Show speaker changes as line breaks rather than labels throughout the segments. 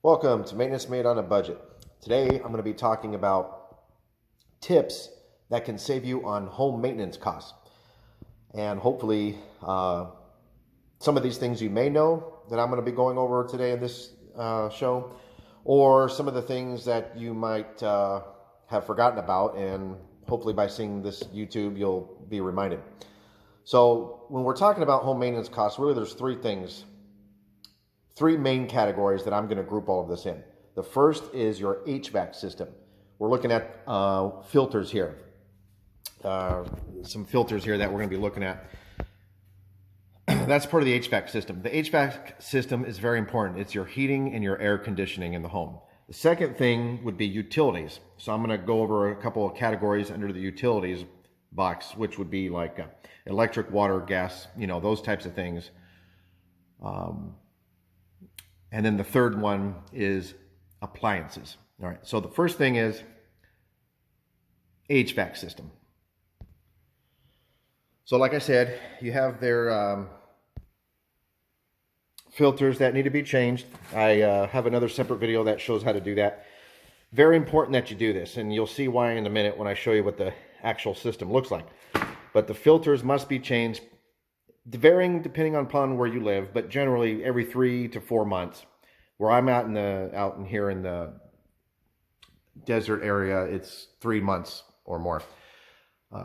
Welcome to Maintenance Made on a Budget. Today I'm going to be talking about tips that can save you on home maintenance costs. And hopefully, some of these things you may know that I'm going to be going over today in this show, or some of the things that you might have forgotten about, and hopefully by seeing this YouTube, you'll be reminded. So, when we're talking about home maintenance costs, really there's three main categories that I'm going to group all of this in. The first is your HVAC system. We're looking at filters here. Some filters here that we're going to be looking at. That's part of the HVAC system. The HVAC system is very important. It's your heating and your air conditioning in the home. The second thing would be utilities. So I'm going to go over a couple of categories under the utilities box, which would be like electric, water, gas, those types of things. And then the third one is appliances. All right, so the first thing is HVAC system. So like I said, you have their filters that need to be changed. I have another separate video that shows how to do that. Very important that you do this, and you'll see why in a minute when I show you what the actual system looks like. But the filters must be changed, varying depending upon where you live, but generally every 3 to 4 months. Where I'm out in here in the desert area, it's 3 months or more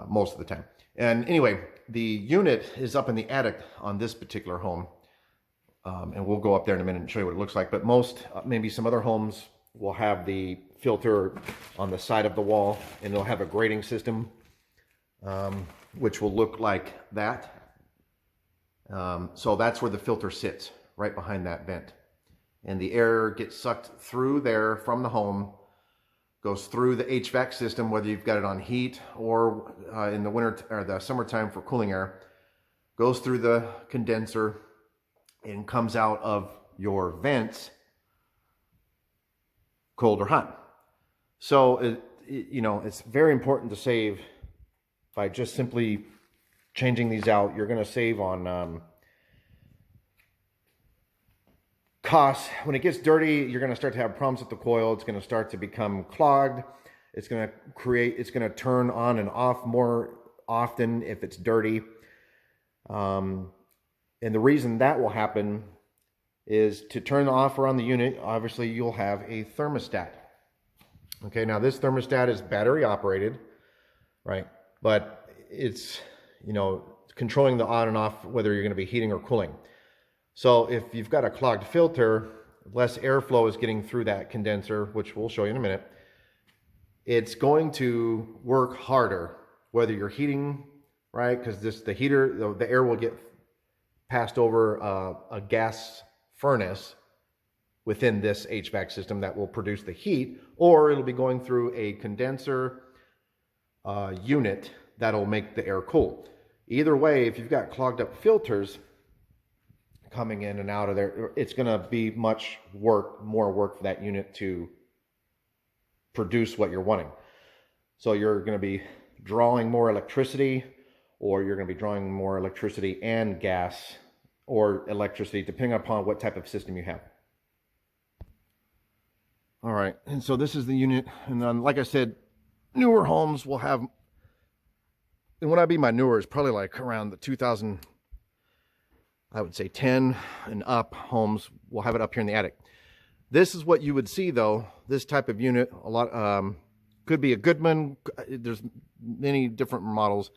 most of the time. And anyway, the unit is up in the attic on this particular home, and we'll go up there in a minute and show you what it looks like. But most, maybe some other homes, will have the filter on the side of the wall, and they'll have a grating system, which will look like that. So that's where the filter sits, right behind that vent. And the air gets sucked through there from the home, goes through the HVAC system, whether you've got it on heat or in the winter or the summertime for cooling air, goes through the condenser and comes out of your vents, cold or hot. So it's very important to save by just simply changing these out. You're going to save on costs. When it gets dirty, you're going to start to have problems with the coil. It's going to start to become clogged. It's going to turn on and off more often if it's dirty. And the reason that will happen is to turn off or on the unit, obviously you'll have a thermostat. Okay, now this thermostat is battery operated, right? But it's, controlling the on and off, whether you're going to be heating or cooling. So if you've got a clogged filter, less airflow is getting through that condenser, which we'll show you in a minute. It's going to work harder, whether you're heating, right? Because the air will get passed over a gas furnace within this HVAC system that will produce the heat, or it'll be going through a condenser unit that'll make the air cool. Either way, if you've got clogged up filters coming in and out of there, it's going to be more work for that unit to produce what you're wanting. So you're going to be drawing more electricity, or you're going to be drawing more electricity and gas, or electricity, depending upon what type of system you have. All right, and so this is the unit, and then like I said, newer homes will have, and when I mean by newer, it's probably like around the 2000, I would say 10 and up homes will have it up here in the attic. This is what you would see though, this type of unit, a lot, could be a Goodman, there's many different models,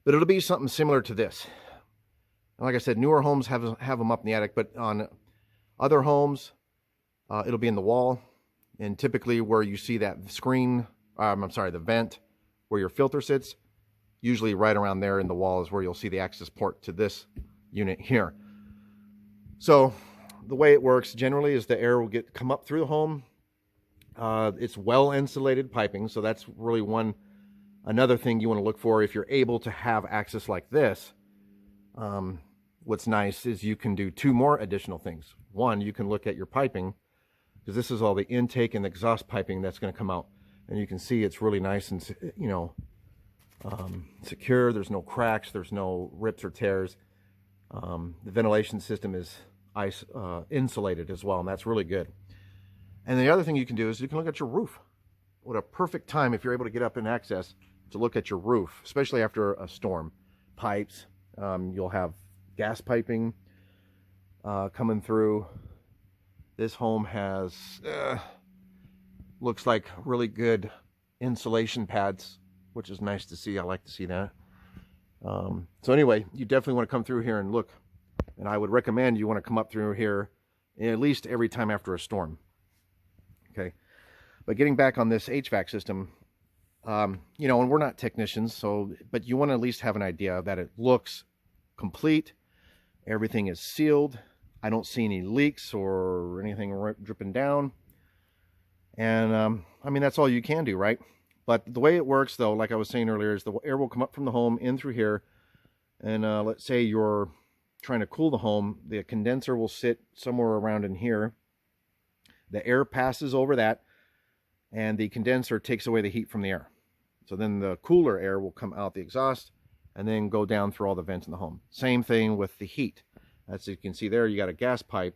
but it'll be something similar to this. And like I said, newer homes have them up in the attic, but on other homes, it'll be in the wall, and typically where you see that the vent where your filter sits, usually right around there in the wall is where you'll see the access port to this unit here. So the way it works generally is the air will come up through the home. It's well insulated piping, so that's really another thing you want to look for if you're able to have access like this. What's nice is you can do two more additional things. One, you can look at your piping, because this is all the intake and exhaust piping that's going to come out, and you can see it's really nice and secure. There's no cracks, there's no rips or tears. The ventilation system is insulated as well, and that's really good. And the other thing you can do is you can look at your roof. What a perfect time if you're able to get up and access to look at your roof, especially after a storm. Pipes, you'll have gas piping coming through. This home has, looks like really good insulation pads, which is nice to see. I like to see that. So anyway, you definitely want to come through here and look. And I would recommend you want to come up through here at least every time after a storm. Okay. But getting back on this HVAC system, you know, and we're not technicians, so, but you want to at least have an idea that it looks complete. Everything is sealed. I don't see any leaks or anything dripping down. And, I mean, that's all you can do, right? But the way it works, though, like I was saying earlier, is the air will come up from the home in through here. And let's say you're trying to cool the home. The condenser will sit somewhere around in here. The air passes over that, and the condenser takes away the heat from the air. So then the cooler air will come out the exhaust and then go down through all the vents in the home. Same thing with the heat. As you can see there, you got a gas pipe,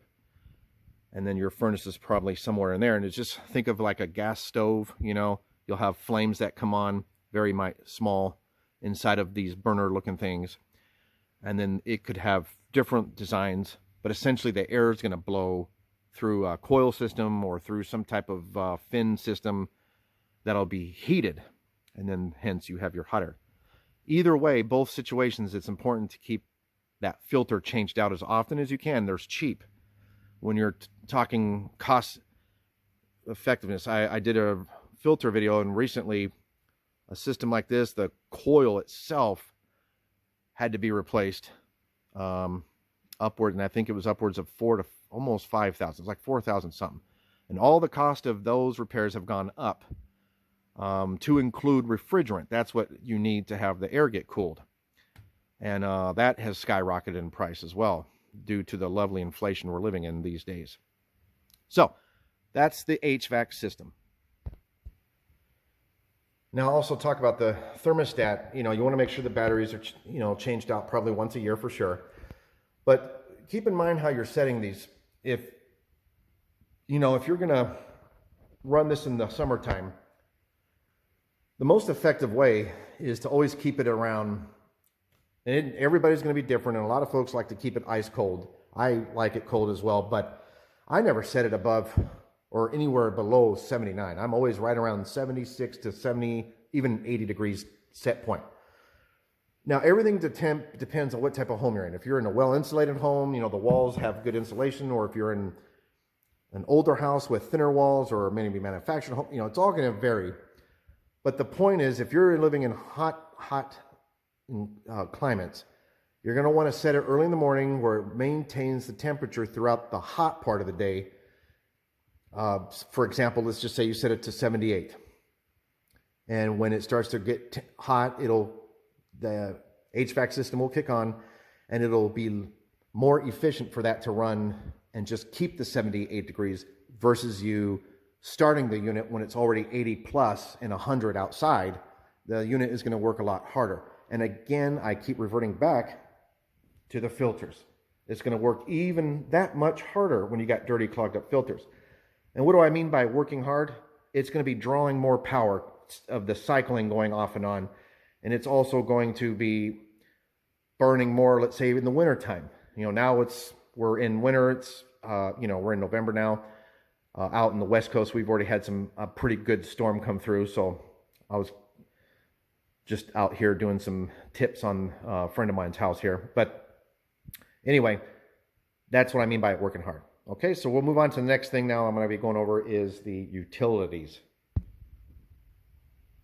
and then your furnace is probably somewhere in there. And it's just, think of like a gas stove, you know. You'll have flames that come on very small inside of these burner looking things. And then it could have different designs, but essentially the air is going to blow through a coil system or through some type of fin system that'll be heated. And then hence you have your hot air. Either way, both situations, it's important to keep that filter changed out as often as you can. There's cheap. When you're talking cost effectiveness, I did a filter video, and recently a system like this, the coil itself had to be replaced upward, and I think it was upwards of $4,000 to almost $5,000. It's like $4,000 something. And all the cost of those repairs have gone up to include refrigerant. That's what you need to have the air get cooled. And that has skyrocketed in price as well due to the lovely inflation we're living in these days. So that's the HVAC system. Now, also talk about the thermostat. You know, you want to make sure the batteries are, you know, changed out probably once a year for sure. But keep in mind how you're setting these. If, you know, if you're going to run this in the summertime, the most effective way is to always keep it around, and everybody's going to be different, and a lot of folks like to keep it ice cold. I like it cold as well, but I never set it above or anywhere below 79. I'm always right around 76 to 70, even 80 degrees set point. Now, everything depends on what type of home you're in. If you're in a well-insulated home, you know, the walls have good insulation, or if you're in an older house with thinner walls, or maybe manufactured home, you know, it's all going to vary. But the point is, if you're living in hot climates, you're going to want to set it early in the morning where it maintains the temperature throughout the hot part of the day. For example, let's just say you set it to 78. And when it starts to get hot, the HVAC system will kick on, and it'll be more efficient for that to run and just keep the 78 degrees versus you starting the unit when it's already 80 plus and 100 outside. The unit is going to work a lot harder. And again, I keep reverting back to the filters. It's going to work even that much harder when you got dirty, clogged up filters. And what do I mean by working hard? It's going to be drawing more power of the cycling going off and on. And it's also going to be burning more, let's say, in the wintertime. You know, now we're in winter. It's, you know, we're in November now. Out in the West Coast, we've already had a pretty good storm come through. So I was just out here doing some tips on a friend of mine's house here. But anyway, that's what I mean by working hard. Okay, so we'll move on to the next thing now I'm going to be going over is the utilities.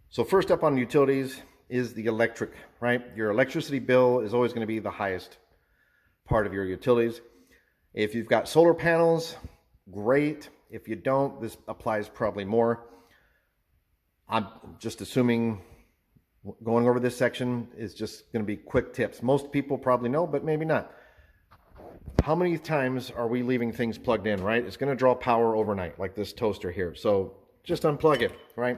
So first up on utilities is the electric, right? Your electricity bill is always going to be the highest part of your utilities. If you've got solar panels, great. If you don't, this applies probably more. I'm just assuming going over this section is just going to be quick tips. Most people probably know, but maybe not. How many times are we leaving things plugged in, right? It's going to draw power overnight, like this toaster here. So just unplug it, right?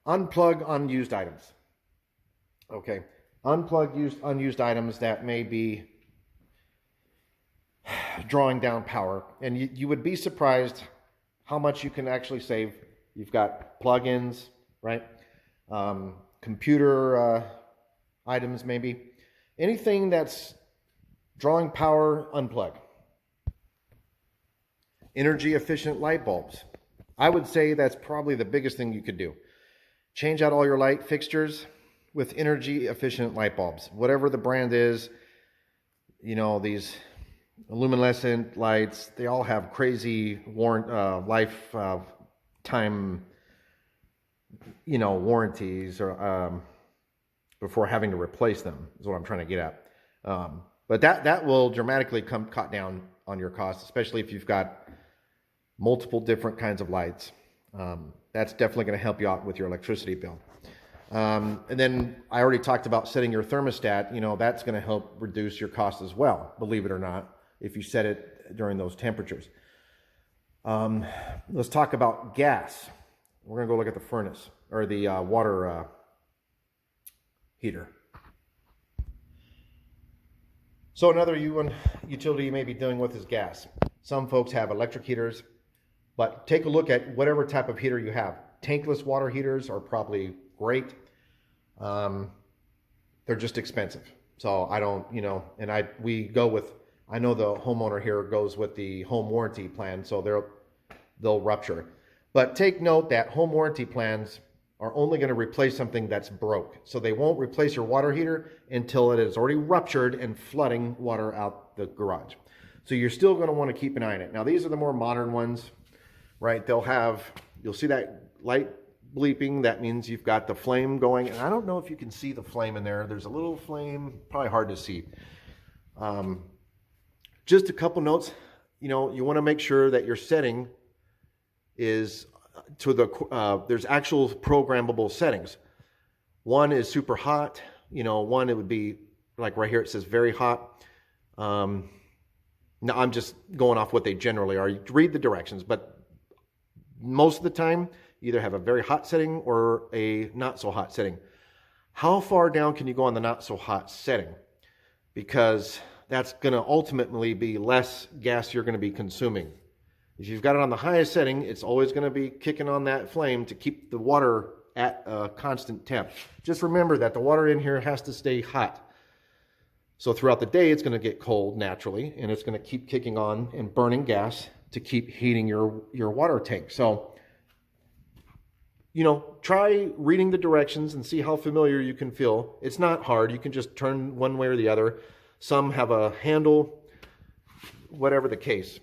Unplug unused items. Okay. Unplug unused items that may be drawing down power. And you would be surprised how much you can actually save. You've got plugins, right? Computer items, maybe. Anything that's drawing power, unplug. Energy efficient light bulbs. I would say that's probably the biggest thing you could do. Change out all your light fixtures with energy efficient light bulbs. Whatever the brand is, you know, these luminescent lights, they all have crazy lifetime, you know, warranties or before having to replace them is what I'm trying to get at. But that will dramatically cut down on your costs, especially if you've got multiple different kinds of lights. That's definitely going to help you out with your electricity bill. And then I already talked about setting your thermostat. You know, that's going to help reduce your cost as well, believe it or not, if you set it during those temperatures. Let's talk about gas. We're going to go look at the furnace or the water heater. So another utility you may be dealing with is gas. Some folks have electric heaters, but take a look at whatever type of heater you have. Tankless water heaters are probably great. They're just expensive. So I don't, you know, and I know the homeowner here goes with the home warranty plan, so they'll rupture. But take note that home warranty plans are only going to replace something that's broke. So they won't replace your water heater until it is already ruptured and flooding water out the garage. So you're still going to want to keep an eye on it. Now these are the more modern ones, right? You'll see that light bleeping. That means you've got the flame going. And I don't know if you can see the flame in there. There's a little flame, probably hard to see. Just a couple notes. You know, you want to make sure that your setting is to there's actual programmable settings. One is super hot. You know, one, it would be like right here, it says very hot. Now I'm just going off what they generally are. You read the directions, but most of the time, you either have a very hot setting or a not so hot setting. How far down can you go on the not so hot setting? Because that's going to ultimately be less gas you're going to be consuming. If you've got it on the highest setting, it's always going to be kicking on that flame to keep the water at a constant temp. Just remember that the water in here has to stay hot. So throughout the day, it's going to get cold naturally, and it's going to keep kicking on and burning gas to keep heating your water tank. So, you know, try reading the directions and see how familiar you can feel. It's not hard. You can just turn one way or the other. Some have a handle, whatever the case.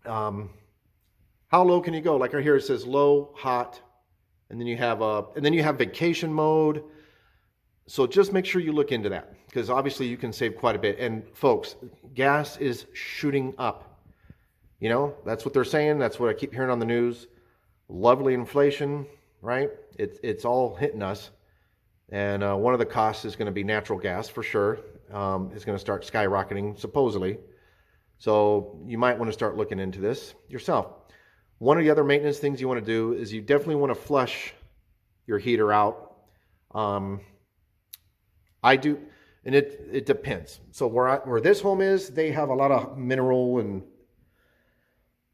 How low can you go? Like right here, it says low, hot, and then you have vacation mode. So just make sure you look into that, because obviously you can save quite a bit. And folks, gas is shooting up. You know, that's what they're saying. That's what I keep hearing on the news. Lovely inflation, right? It's all hitting us. And one of the costs is going to be natural gas for sure. It's going to start skyrocketing, supposedly. So you might want to start looking into this yourself. One of the other maintenance things you want to do is you definitely want to flush your heater out. I do, and it depends. So where this home is, they have a lot of mineral and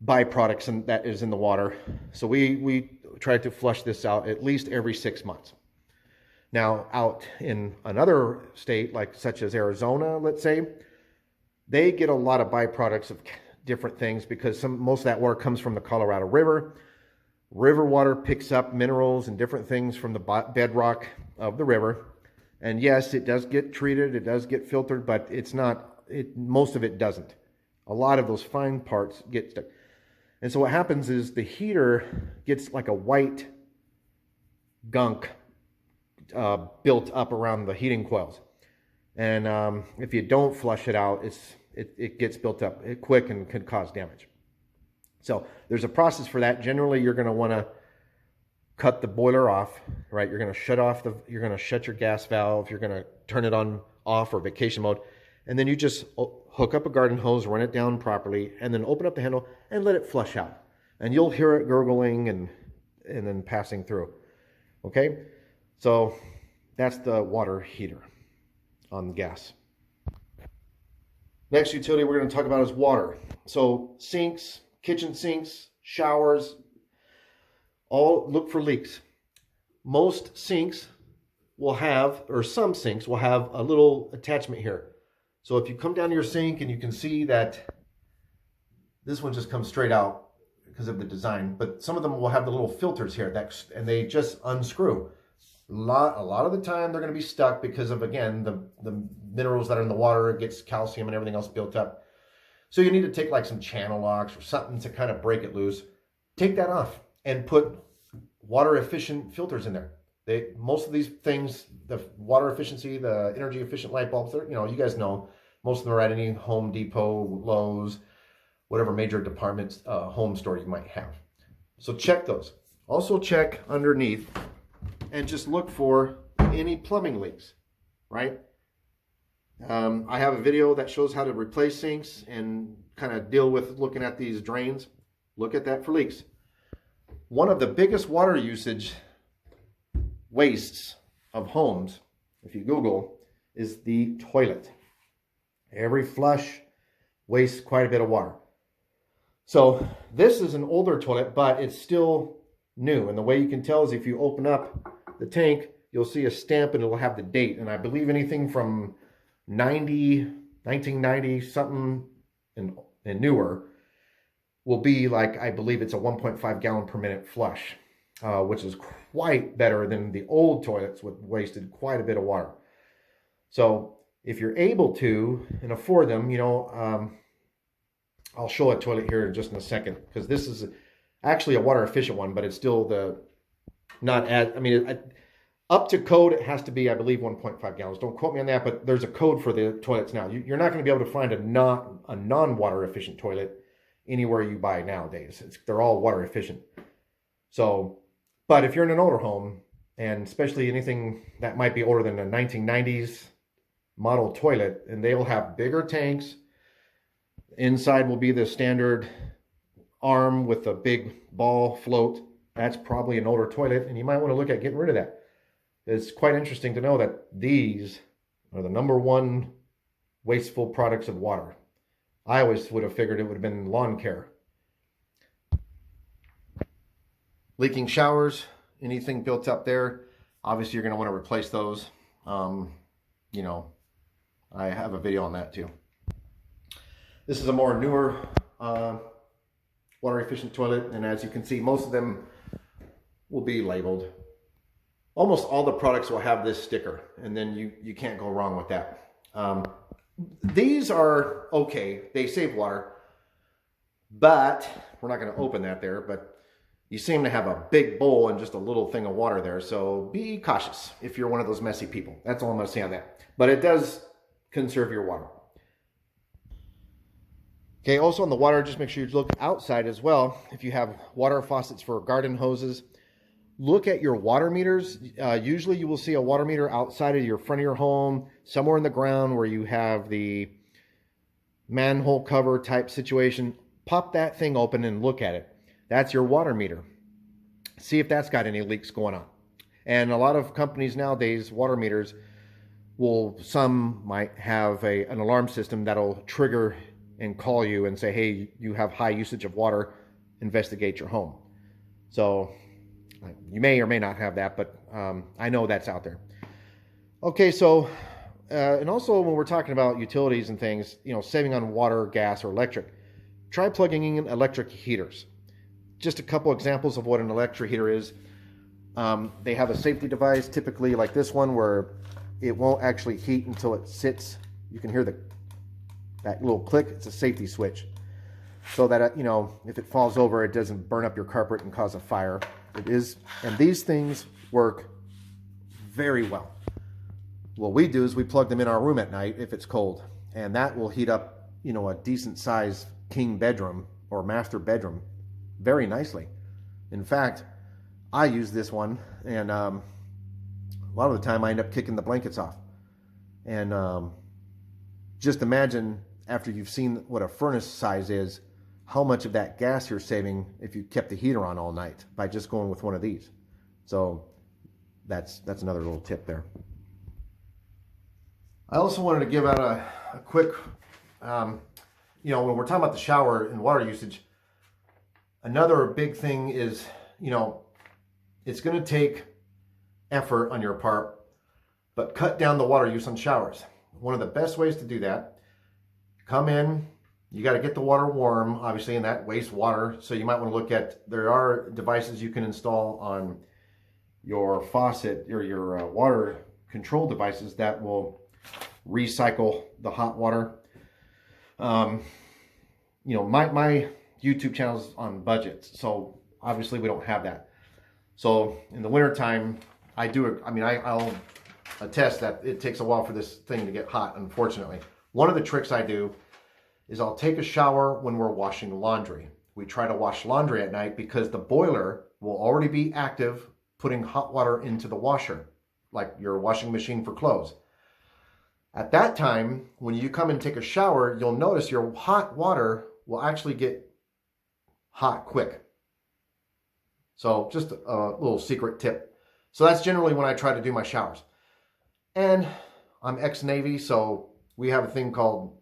byproducts and that is in the water. So we try to flush this out at least every 6 months. Now out in another state, like such as Arizona, let's say, they get a lot of byproducts of different things because most of that water comes from the Colorado River. River water picks up minerals and different things from the bedrock of the river. And yes, it does get treated, it does get filtered, but most of it doesn't. A lot of those fine parts get stuck. And so what happens is the heater gets like a white gunk built up around the heating coils. And if you don't flush it out, it gets built up quick and could cause damage. So there's a process for that. Generally, you're going to want to cut the boiler off, right? You're going to shut your gas valve. You're going to turn it on, off, or vacation mode. And then you just hook up a garden hose, run it down properly, and then open up the handle and let it flush out. And you'll hear it gurgling and then passing through. Okay? So that's the water heater on gas. Next utility we're going to talk about is water. So sinks, kitchen sinks, showers, all look for leaks. Most sinks will have, or some sinks will have a little attachment here. So if you come down to your sink and you can see that this one just comes straight out because of the design, but some of them will have the little filters here and they just unscrew. A lot of the time they're going to be stuck because of, again, the minerals that are in the water. It gets calcium and everything else built up. So you need to take like some channel locks or something to kind of break it loose. Take that off and put water efficient filters in there. Most of these things, the water efficiency, the energy efficient light bulbs, you guys know, most of them are at any Home Depot, Lowe's, whatever major department home store you might have. So check those. Also check underneath and just look for any plumbing leaks, right? I have a video that shows how to replace sinks and kind of deal with looking at these drains. Look at that for leaks. One of the biggest water usage wastes of homes, if you Google, is the toilet. Every flush wastes quite a bit of water. So this is an older toilet, but it's still new. And the way you can tell is if you open up the tank, you'll see a stamp and it'll have the date. And I believe anything from 1990 something and newer will be like, I believe it's a 1.5 gallon per minute flush, which is quite better than the old toilets, which wasted quite a bit of water. So if you're able to and afford them, I'll show a toilet here just in a second, because this is actually a water efficient one, but it's still up to code, it has to be, I believe, 1.5 gallons. Don't quote me on that, but there's a code for the toilets now. You're not going to be able to find a non-water efficient toilet anywhere you buy nowadays. They're all water efficient. So, but if you're in an older home, and especially anything that might be older than a 1990s model toilet, and they'll have bigger tanks. Inside will be the standard arm with a big ball float. That's probably an older toilet, and you might want to look at getting rid of that. It's quite interesting to know that these are the #1 wasteful products of water. I always would have figured it would have been lawn care. Leaking showers, anything built up there, obviously you're going to want to replace those. I have a video on that too. This is a more newer water efficient toilet, and as you can see, most of them will be labeled. Almost all the products will have this sticker, and then you can't go wrong with that. These are okay, they save water, but we're not going to open that there, but you seem to have a big bowl and just a little thing of water there, so be cautious if you're one of those messy people. That's all I'm going to say on that. But it does conserve your water. Okay, also on the water, just make sure you look outside as well. If you have water faucets for garden hoses, look at your water meters. Usually you will see a water meter outside of your front of your home, somewhere in the ground where you have the manhole cover type situation. Pop that thing open and look at it. That's your water meter. See if that's got any leaks going on. And a lot of companies nowadays, water meters, some might have an alarm system that'll trigger and call you and say, hey, you have high usage of water, investigate your home. So you may or may not have that, but I know that's out there. Okay, so, and also when we're talking about utilities and things, saving on water, gas, or electric, try plugging in electric heaters. Just a couple examples of what an electric heater is. They have a safety device, typically like this one, where it won't actually heat until it sits. You can hear that little click. It's a safety switch, so that if it falls over, it doesn't burn up your carpet and cause a fire. It is, and these things work very well. What we do is we plug them in our room at night if it's cold, and that will heat up a decent sized king bedroom or master bedroom very nicely. In fact, I use this one, and a lot of the time I end up kicking the blankets off. And just imagine, after you've seen what a furnace size is, how much of that gas you're saving if you kept the heater on all night by just going with one of these. So that's another little tip there. I also wanted to give out a quick, when we're talking about the shower and water usage, Another big thing is, it's going to take effort on your part, but cut down the water use on showers. One of the best ways to do that, come in, you got to get the water warm, obviously, and that wastes water. So you might want to look at, there are devices you can install on your faucet or your water control devices that will recycle the hot water. My YouTube channel's on budgets, so obviously we don't have that. So in the wintertime, I'll attest that it takes a while for this thing to get hot, unfortunately. One of the tricks I do is I'll take a shower when we're washing laundry. We try to wash laundry at night because the boiler will already be active, putting hot water into the washer, like your washing machine for clothes. At that time, when you come and take a shower, you'll notice your hot water will actually get hot quick. So just a little secret tip. So that's generally when I try to do my showers. And I'm ex-Navy, so we have a thing called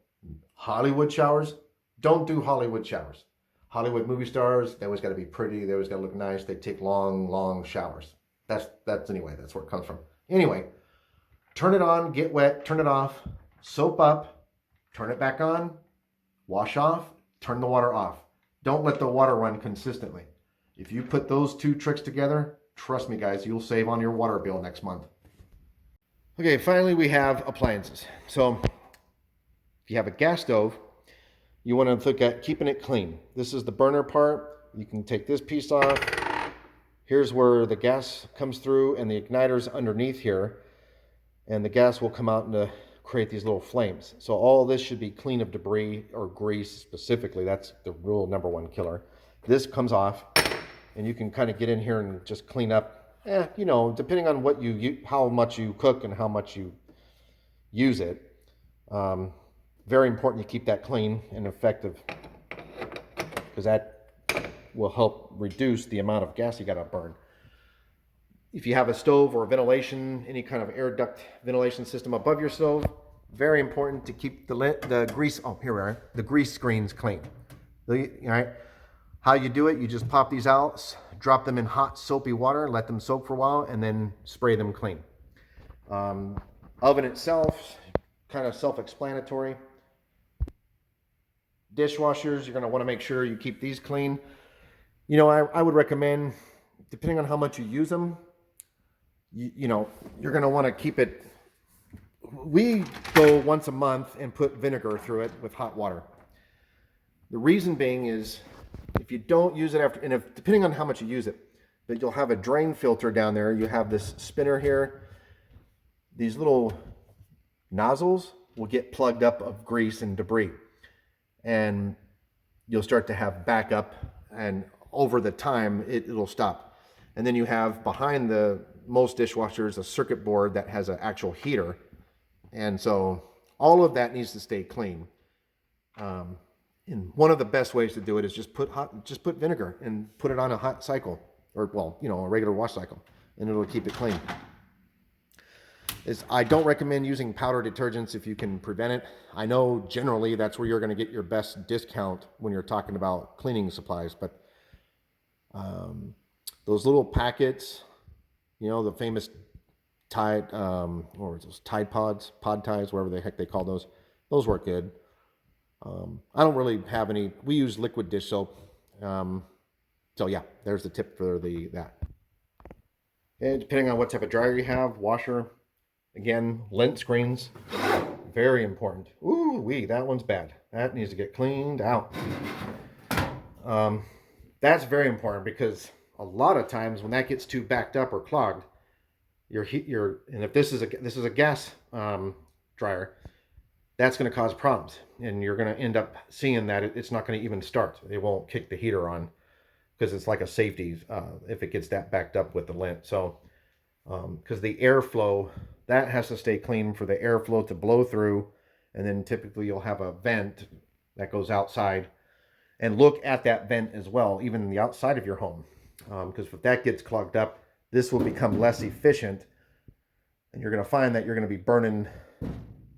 Hollywood showers. Don't do Hollywood showers. Hollywood movie stars, they always got to be pretty. They always got to look nice. They take long, long showers. That's where it comes from. Anyway, turn it on, get wet, turn it off, soap up, turn it back on, wash off, turn the water off. Don't let the water run consistently. If you put those two tricks together, trust me guys, you'll save on your water bill next month. Okay, finally we have appliances. So if you have a gas stove, you want to look at keeping it clean. This is the burner part. You can take this piece off. Here's where the gas comes through and the igniter's underneath here. And the gas will come out and create these little flames. So all this should be clean of debris or grease specifically. That's the rule number one killer. This comes off and you can kind of get in here and just clean up. Depending on what how much you cook and how much you use it. Very important you keep that clean and effective because that will help reduce the amount of gas you got to burn. If you have a stove or any kind of air duct ventilation system above your stove, very important to keep the grease, the grease screens clean. All right. How you do it, you just pop these out, drop them in hot soapy water, let them soak for a while, and then spray them clean. Oven itself, kind of self-explanatory. Dishwashers, you're going to want to make sure you keep these clean. I would recommend, depending on how much you use them, you're going to want to keep it. We go once a month and put vinegar through it with hot water. The reason being is if you don't use it after, and depending on how much you use it, but you'll have a drain filter down there. You have this spinner here. These little nozzles will get plugged up of grease and debris. And you'll start to have backup, and over the time it'll stop. And then you have behind most dishwashers a circuit board that has an actual heater, and so all of that needs to stay clean. And one of the best ways to do it is just put vinegar and put it on a hot cycle, or a regular wash cycle, and it'll keep it clean. I don't recommend using powder detergents if you can prevent it. I know generally that's where you're going to get your best discount when you're talking about cleaning supplies, but those little packets, the famous Tide, or those Tide Pods, Pod Tides, whatever the heck they call those work good. I don't really have any. We use liquid dish soap. So yeah, there's the tip for that. And depending on what type of dryer you have, washer. Again, lint screens, very important. Ooh, that one's bad. That needs to get cleaned out. That's very important because a lot of times when that gets too backed up or clogged, and if this is a gas dryer, that's going to cause problems, and you're going to end up seeing that it's not going to even start. It won't kick the heater on because it's like a safety if it gets that backed up with the lint. So because the airflow, that has to stay clean for the airflow to blow through, and then typically you'll have a vent that goes outside, and look at that vent as well, even in the outside of your home, because if that gets clogged up, this will become less efficient, and you're going to find that you're going to be burning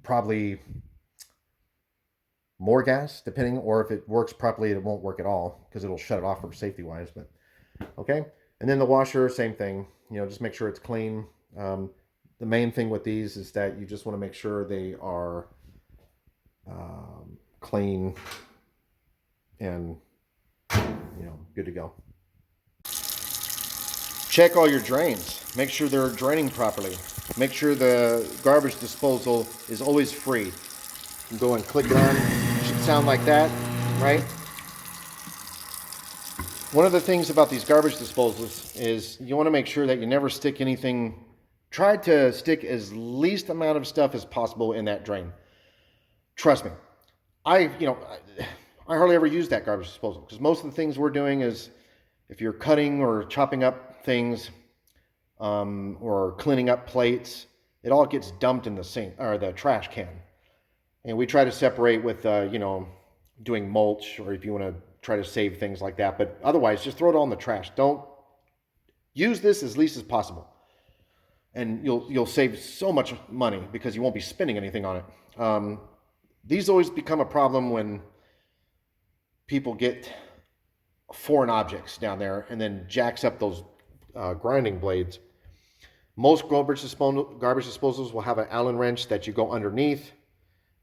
probably more gas, depending, or if it works properly, it won't work at all because it'll shut it off for safety wise. But okay. And then the washer, same thing, just make sure it's clean. The main thing with these is that you just want to make sure they are clean and good to go. Check all your drains. Make sure they're draining properly. Make sure the garbage disposal is always free. You can go and click it on. It should sound like that, right? One of the things about these garbage disposals is you want to make sure that you never stick anything. Try to stick as least amount of stuff as possible in that drain. Trust me. I hardly ever use that garbage disposal because most of the things we're doing is if you're cutting or chopping up things or cleaning up plates, it all gets dumped in the sink or the trash can. And we try to separate with, doing mulch, or if you want to try to save things like that. But otherwise, just throw it all in the trash. Don't use this as least as possible. And you'll save so much money because you won't be spending anything on it. These always become a problem when people get foreign objects down there and then jacks up those grinding blades. Most garbage disposals will have an Allen wrench that you go underneath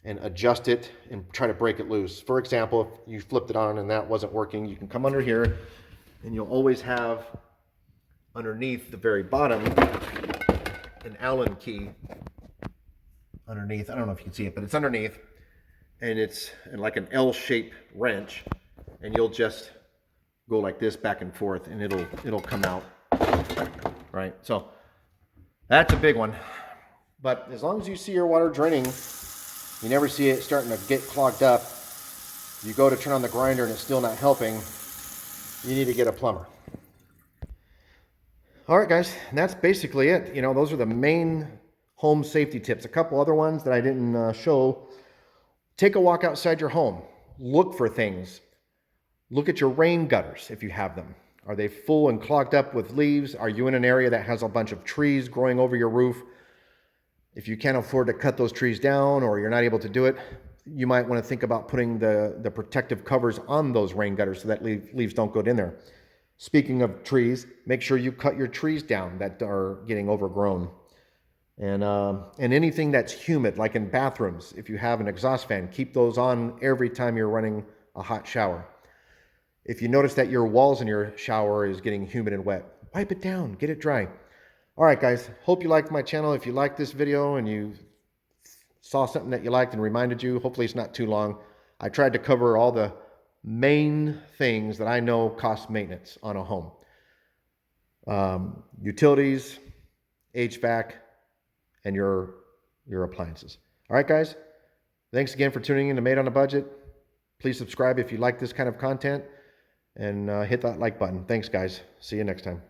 and adjust it and try to break it loose. For example, if you flipped it on and that wasn't working, you can come under here and you'll always have underneath the very bottom an Allen key underneath. I don't know if you can see it, but it's underneath, and it's like an L-shaped wrench, and you'll just go like this back and forth and it'll come out, right? So that's a big one. But as long as you see your water draining, you never see it starting to get clogged up, you go to turn on the grinder and it's still not helping, you need to get a plumber. All right, guys, and that's basically it. Those are the main home safety tips. A couple other ones that I didn't show. Take a walk outside your home. Look for things. Look at your rain gutters if you have them. Are they full and clogged up with leaves? Are you in an area that has a bunch of trees growing over your roof? If you can't afford to cut those trees down or you're not able to do it, you might want to think about putting the protective covers on those rain gutters so that leaves don't go in there. Speaking of trees, make sure you cut your trees down that are getting overgrown. And anything that's humid, like in bathrooms, if you have an exhaust fan, keep those on every time you're running a hot shower. If you notice that your walls in your shower is getting humid and wet, wipe it down, get it dry. All right, guys, hope you liked my channel. If you liked this video and you saw something that you liked and reminded you, hopefully it's not too long. I tried to cover all the main things that I know cost maintenance on a home. Utilities, HVAC, and your appliances. All right, guys, thanks again for tuning in to Made on a Budget. Please subscribe if you like this kind of content, and hit that like button. Thanks, guys. See you next time.